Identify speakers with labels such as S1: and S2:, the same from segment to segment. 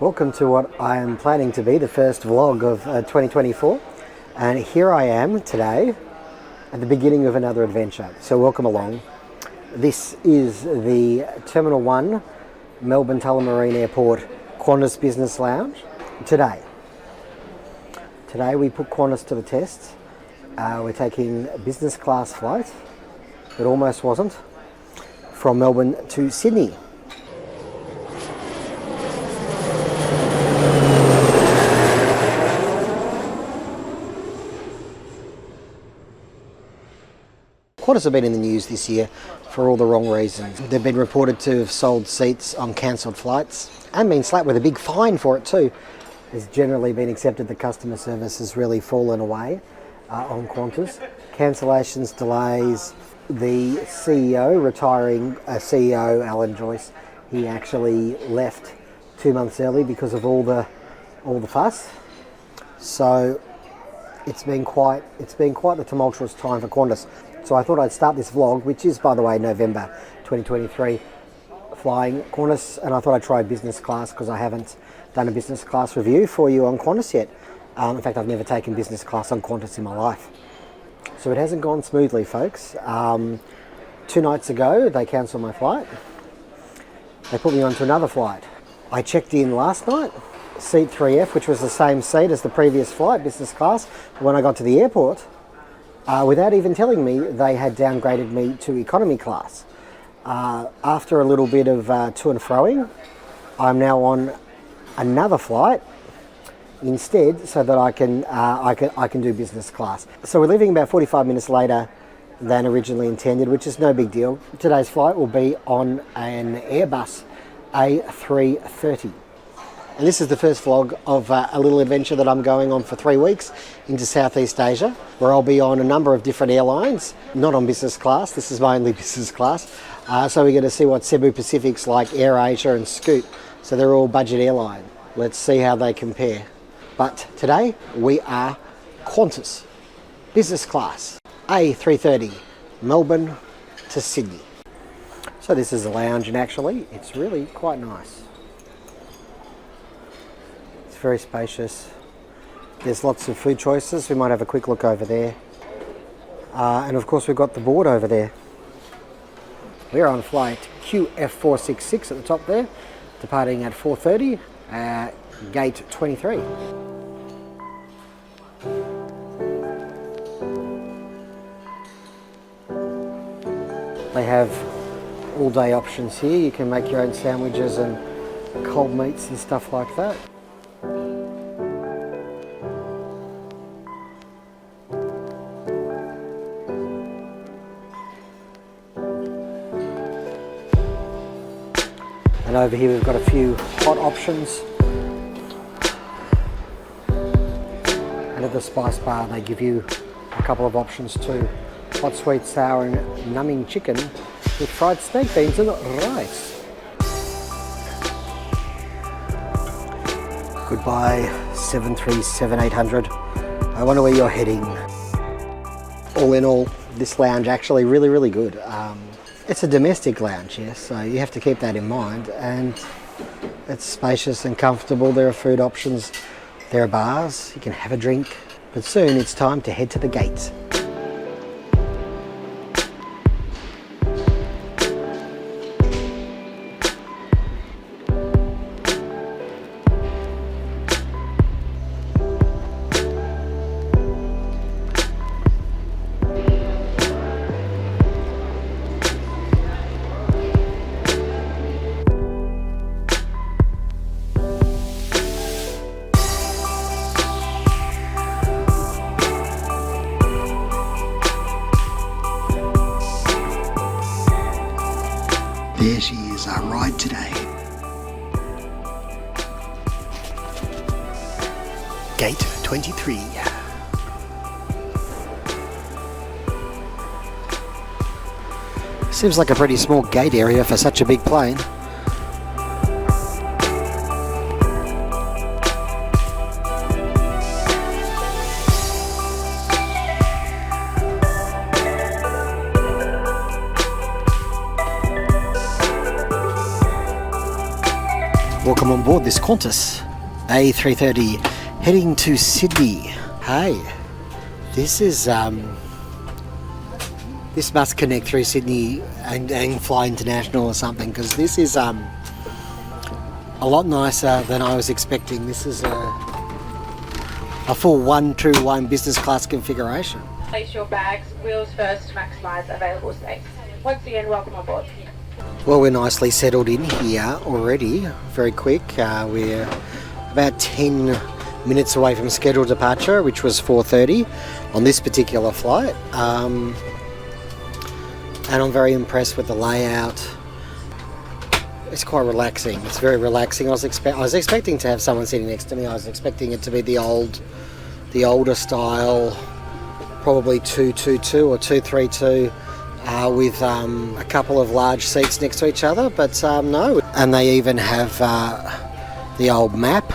S1: Welcome to what I am planning to be the first vlog of 2024, and here I am today at the beginning of another adventure, so welcome along. This is the Terminal 1 Melbourne Tullamarine Airport Qantas Business Lounge. Today we put Qantas to the test. We're taking a business class flight, it almost wasn't, from Melbourne to Sydney. Qantas have been in the news this year for all the wrong reasons. They've been reported to have sold seats on cancelled flights and been slapped with a big fine for it too. It's generally been accepted that customer service has really fallen away on Qantas. Cancellations, delays, the CEO, retiring CEO Alan Joyce, he actually left 2 months early because of all the fuss. So it's been quite a tumultuous time for Qantas. So I thought I'd start this vlog, which is, by the way, November 2023, flying Qantas, and I thought I'd try business class because I haven't done a business class review for you on Qantas yet. In fact, I've never taken business class on Qantas in my life. So it hasn't gone smoothly, folks. 2 nights ago, they cancelled my flight. They put me onto another flight. I checked in last night, seat 3F, which was the same seat as the previous flight, business class. When I got to the airport, without even telling me, they had downgraded me to economy class. After a little bit of to and froing, I'm now on another flight instead, so that I can do business class. So we're leaving about 45 minutes later than originally intended, which is no big deal. Today's flight will be on an Airbus A330. And this is the first vlog of a little adventure that I'm going on for 3 weeks into Southeast Asia, where I'll be on a number of different airlines, not on business class. This is my only business class. So we're going to see what Cebu Pacific's like, AirAsia and Scoot. So they're all budget airline. Let's see how they compare. But today we are Qantas, business class, A330, Melbourne to Sydney. So this is the lounge, and actually it's really quite nice. Very spacious. There's lots of food choices. We might have a quick look over there. And of course we've got the board over there. We're on flight QF466 at the top there, departing at 4:30 at gate 23. They have all day options here. You can make your own sandwiches and cold meats and stuff like that. And over here we've got a few hot options. And at the spice bar they give you a couple of options too. Hot, sweet, sour and numbing chicken with fried steak beans and rice. Goodbye 737-800. I wonder where you're heading. All in all, this lounge actually really good. It's a domestic lounge, yes, so you have to keep that in mind, and it's spacious and comfortable. There are food options, there are bars, you can have a drink, but soon it's time to head to the gates.
S2: There she is, our ride today. Gate 23.
S1: Seems like a pretty small gate area for such a big plane. Welcome I'm on board this Qantas A330 heading to Sydney. Hey, this is this must connect through Sydney and fly international or something, because this is a lot nicer than I was expecting. This is a full 1-2-1 business class configuration.
S3: Place your bags wheels first to maximise available space. Once again, welcome on board.
S1: Well, we're nicely settled in here already, very quick. We're about 10 minutes away from scheduled departure, which was 4:30 on this particular flight. And I'm very impressed with the layout. It's quite relaxing. It's very relaxing. I was expecting to have someone sitting next to me. I was expecting it to be the older style, probably 222 or 232, with a couple of large seats next to each other. But no, and they even have the old map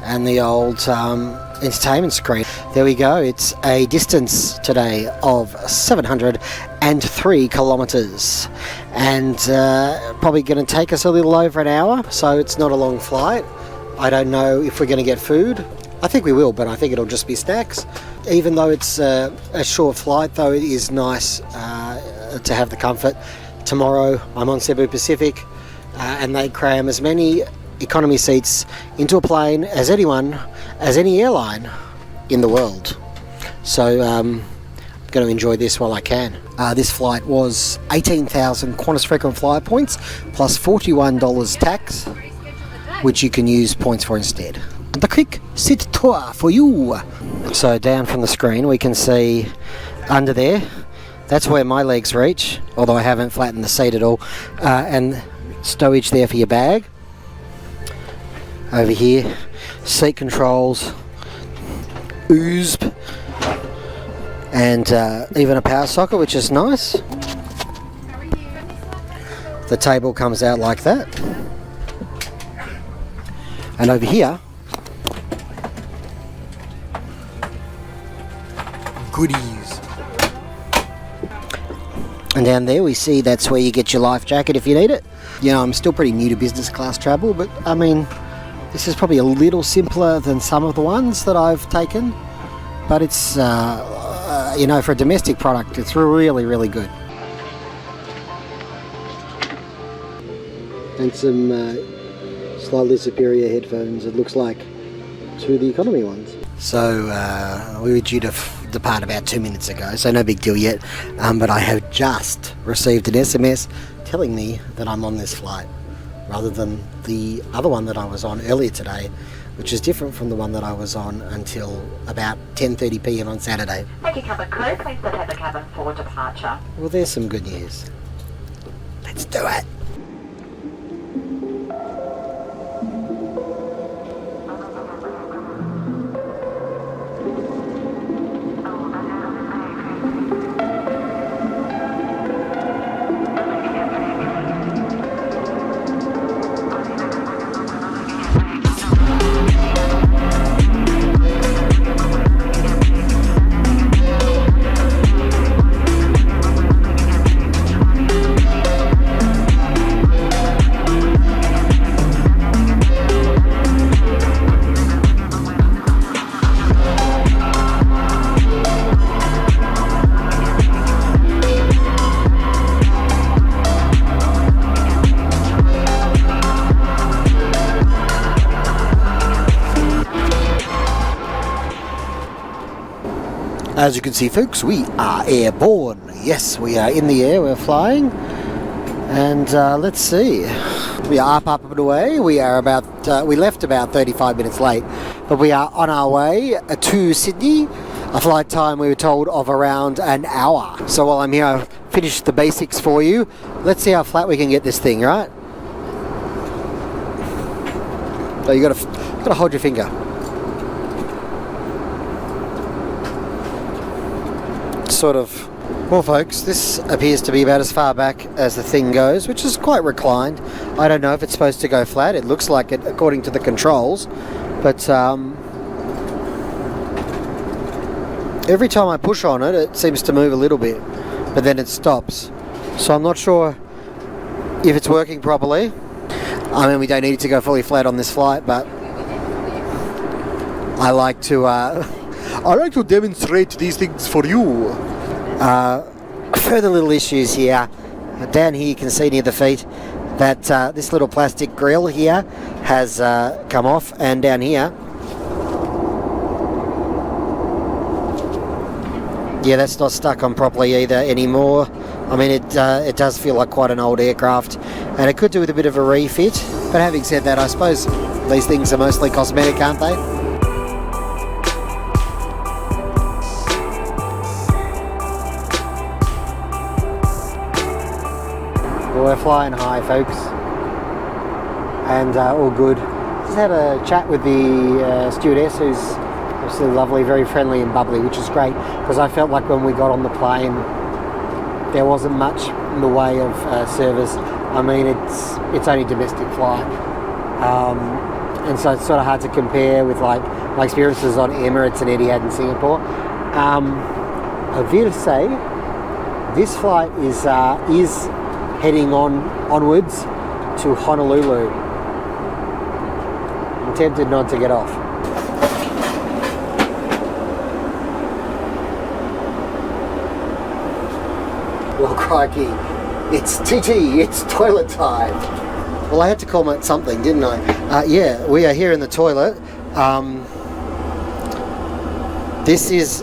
S1: and the old entertainment screen. There we go. It's a distance today of 703 kilometres, and probably going to take us a little over an hour, so it's not a long flight. I don't know if we're going to get food. I think we will, but I think it'll just be snacks. Even though it's a short flight, though, it is nice to have the comfort. Tomorrow I'm on Cebu Pacific, and they cram as many economy seats into a plane as any airline in the world. So I'm going to enjoy this while I can. This flight was 18,000 Qantas frequent flyer points plus $41 tax, which you can use points for instead. The quick sit tour for you. So down from the screen we can see under there, that's where my legs reach, although I haven't flattened the seat at all, and stowage there for your bag. Over here, seat controls, USB, and even a power socket, which is nice. The table comes out like that. And over here, goodies. And down there we see that's where you get your life jacket if you need it. You know, I'm still pretty new to business class travel, but I mean, this is probably a little simpler than some of the ones that I've taken, but it's, you know, for a domestic product, it's really, really good. And some slightly superior headphones, it looks like, to the economy ones. So we were due to depart about 2 minutes ago, so no big deal yet, but I have just received an SMS telling me that I'm on this flight, rather than the other one that I was on earlier today, which is different from the one that I was on until about 10:30 p.m. on Saturday.
S4: Thank you, cabin crew. Please prepare the cabin for departure.
S1: Well, there's some good news. Let's do it. As you can see, folks, we are airborne. Yes, we are in the air, we're flying. And let's see. We are up and away. We are we left about 35 minutes late, but we are on our way to Sydney. A flight time, we were told, of around an hour. So while I'm here, I've finished the basics for you. Let's see how flat we can get this thing, right? So you gotta hold your finger. Sort of, well folks, this appears to be about as far back as the thing goes, which is quite reclined. I don't know if it's supposed to go flat. It looks like it according to the controls, but every time I push on it, it seems to move a little bit, but then it stops. So I'm not sure if it's working properly. I mean, we don't need it to go fully flat on this flight, but I like to demonstrate these things for you. Further little issues here. Down here you can see near the feet that this little plastic grill here has come off, and down here, yeah, that's not stuck on properly either anymore. I mean, it does feel like quite an old aircraft, and it could do with a bit of a refit. But having said that, I suppose these things are mostly cosmetic, aren't they? Well, we're flying high, folks, and all good. Just had a chat with the stewardess, who's absolutely lovely, very friendly and bubbly, which is great, because I felt like when we got on the plane there wasn't much in the way of service. I mean, it's only domestic flight, and so it's sort of hard to compare with like my experiences on Emirates and Etihad in Singapore. I will say this flight is heading onwards to Honolulu. I'm tempted not to get off. Well, crikey, it's TT, it's toilet time. Well, I had to call it something, didn't I? Yeah, we are here in the toilet. This is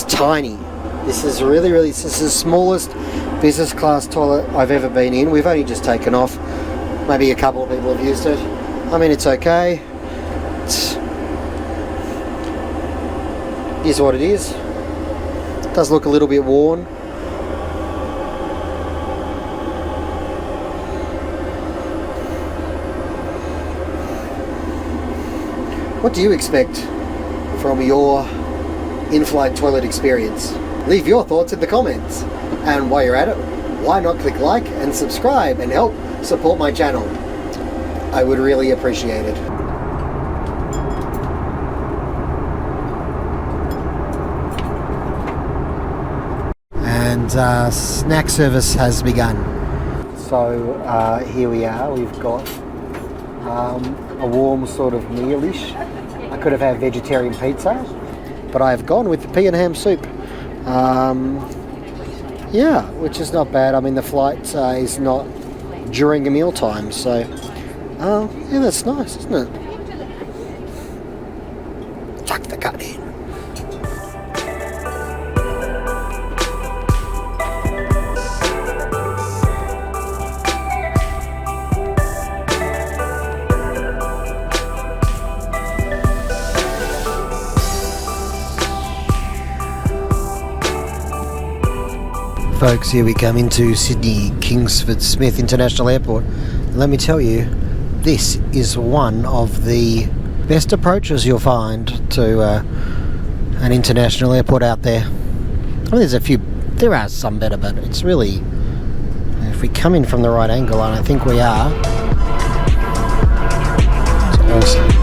S1: tiny. This is this is the smallest business class toilet I've ever been in. We've only just taken off. Maybe a couple of people have used it. I mean, it's okay. It is what it is. It does look a little bit worn. What do you expect from your in-flight toilet experience? Leave your thoughts in the comments. And while you're at it, why not click like and subscribe and help support my channel? I would really appreciate it. And snack service has begun. So here we are. We've got a warm sort of mealish. I could have had vegetarian pizza, but I have gone with the pea and ham soup. Yeah, which is not bad. I mean, the flight is not during a meal time, so yeah, that's nice, isn't it? Chuck the cut in. Folks, here we come into Sydney Kingsford Smith International Airport. Let me tell you, this is one of the best approaches you'll find to an international airport out there. I mean, there are some better, but it's really, if we come in from the right angle, and I think we are, it's awesome.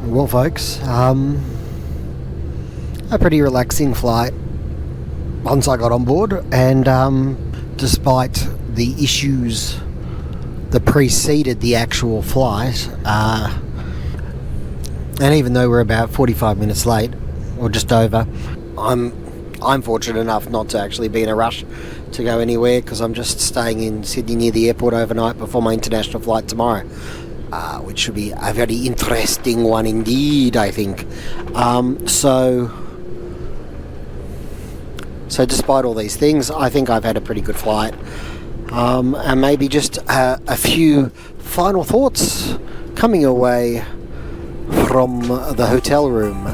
S1: Well, folks, a pretty relaxing flight once I got on board, and despite the issues that preceded the actual flight, and even though we're about 45 minutes late, or just over, I'm fortunate enough not to actually be in a rush to go anywhere, because I'm just staying in Sydney near the airport overnight before my international flight tomorrow. Which should be a very interesting one indeed, I think. So despite all these things, I think I've had a pretty good flight. And maybe just a few final thoughts coming away from the hotel room.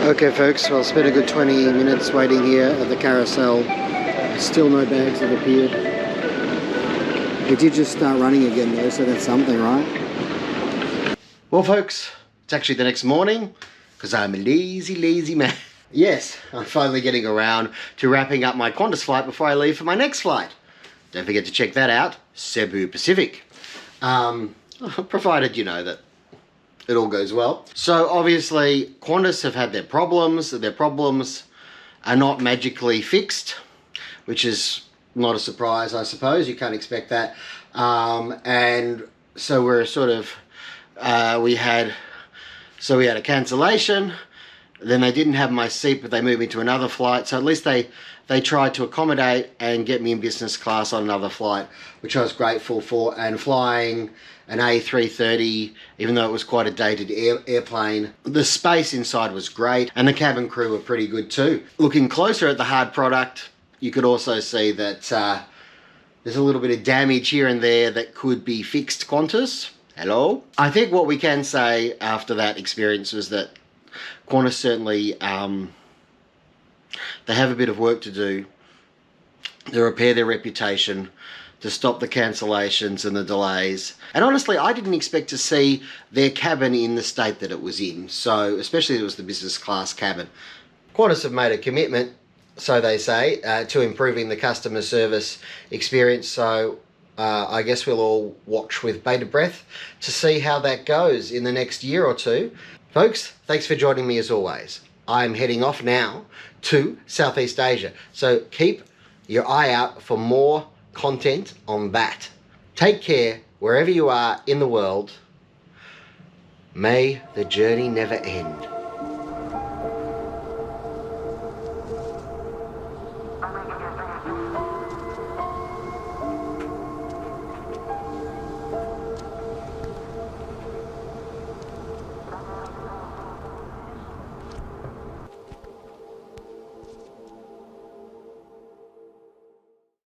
S1: Okay folks, well, spent a good 20 minutes waiting here at the carousel. Still no bags have appeared. We did just start running again though, so that's something, right? Well folks, it's actually the next morning because I'm a lazy man. Yes, I'm finally getting around to wrapping up my Qantas flight before I leave for my next flight. Don't forget to check that out, Cebu Pacific. Provided you know that it all goes well. So obviously Qantas have had their problems. Their problems are not magically fixed, which is not a surprise, I suppose. You can't expect that. And so we're sort of, we had a cancellation. Then they didn't have my seat, but they moved me to another flight. So at least they tried to accommodate and get me in business class on another flight, which I was grateful for. And flying an A330, even though it was quite a dated airplane, the space inside was great, and the cabin crew were pretty good too. Looking closer at the hard product, you could also see that there's a little bit of damage here and there that could be fixed, Qantas. Hello? I think what we can say after that experience was that Qantas certainly, they have a bit of work to do to repair their reputation, to stop the cancellations and the delays. And honestly, I didn't expect to see their cabin in the state that it was in. So, especially it was the business class cabin. Qantas have made a commitment, so they say, to improving the customer service experience. So, I guess we'll all watch with bated breath to see how that goes in the next year or two. Folks, thanks for joining me as always. I'm heading off now to Southeast Asia. So keep your eye out for more content on that. Take care wherever you are in the world. May the journey never end.